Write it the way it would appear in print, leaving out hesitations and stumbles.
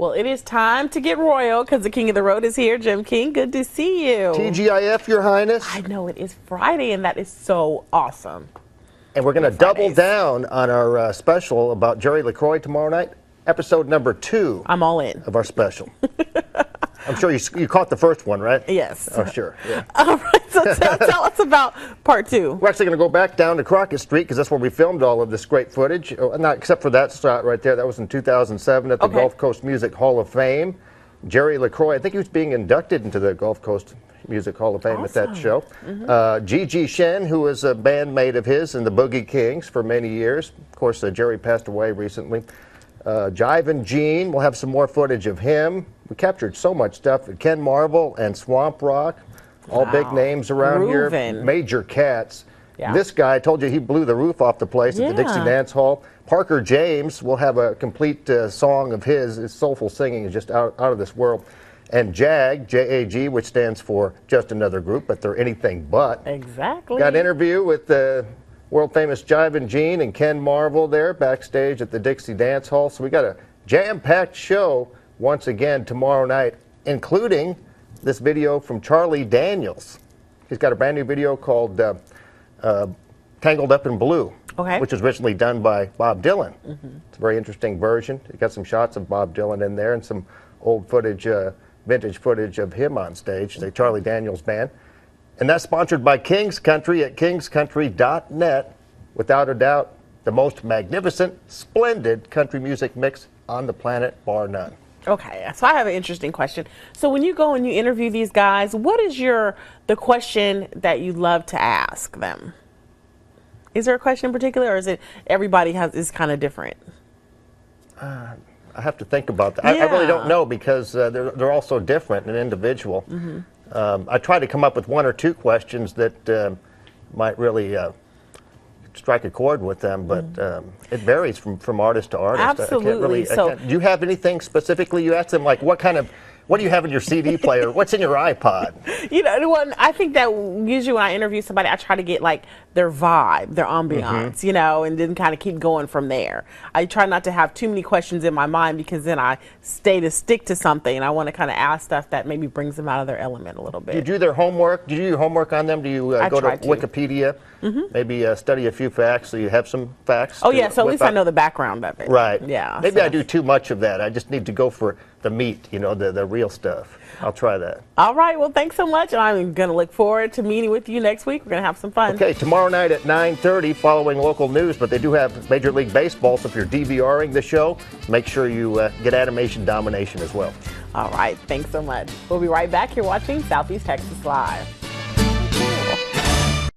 Well, it is time to get royal because the king of the road is here. Jim King, good to see you. TGIF, Your Highness. I know it is Friday, and that is so awesome. And we're going to double down on our special about Jerry LaCroix tomorrow night. Episode number 2. I'm all in. Of our special. I'm sure you caught the first one, right? Yes. Oh, sure. Yeah. All right, so tell us about part 2. We're actually going to go back down to Crockett Street because that's where we filmed all of this great footage. Not except for that shot right there. That was in 2007 at the Gulf Coast Music Hall of Fame. Jerry LaCroix, I think he was being inducted into the Gulf Coast Music Hall of Fame at that show. Gigi Shen, who was a bandmate of his in the Boogie Kings for many years. Of course, Jerry passed away recently. Jivin' Gene, we'll have some more footage of him. We captured so much stuff. Ken Marvel and Swamp Rock, all big names around here. Major cats. Yeah. This guy, I told you, he blew the roof off the place at the Dixie Dance Hall. Parker James will have a complete song of his. His soulful singing is just out of this world. And JAG, J-A-G, which stands for Just Another Group, but they're anything but. Exactly. Got an interview with the world-famous Jivin' Gene and Ken Marvel there backstage at the Dixie Dance Hall. So we got a jam-packed show once again tomorrow night, including this video from Charlie Daniels. He's got a brand new video called Tangled Up in Blue, which was originally done by Bob Dylan. It's a very interesting version. You got some shots of Bob Dylan in there and some old footage, vintage footage of him on stage, the Charlie Daniels Band. And that's sponsored by King's Country at kingscountry.net. Without a doubt, the most magnificent, splendid country music mix on the planet, bar none. Okay, so I have an interesting question. So when you go and you interview these guys, what is the question that you love to ask them? Is there a question in particular, or is it everybody is kind of different? I have to think about that. I really don't know because they're all so different and individual. I try to come up with 1 or 2 questions that might really strike a chord with them, but it varies from artist to artist. Absolutely. Do you have anything specifically you ask them, like what do you have in your CD player? What's in your iPod? You know, I think that usually when I interview somebody, I try to get like their vibe, their ambiance, you know, and then kind of keep going from there. I try not to have too many questions in my mind because then I stick to something, and I want to kind of ask stuff that maybe brings them out of their element a little bit. Do you do their homework? Do you do your homework on them? Do you go to Wikipedia? Maybe study a few facts so you have some facts? Oh, yeah, so at least I know the background of it. Right. Yeah. Maybe I do too much of that. I just need to go for the meat, you know, the real stuff. I'll try that. All right. Well, thanks so much. I'm going to look forward to meeting with you next week. We're going to have some fun. Okay, tomorrow night at 9:30 following local news, but they do have Major League Baseball, so if you're DVRing the show, make sure you get Animation Domination as well. All right. Thanks so much. We'll be right back. You're watching Southeast Texas Live.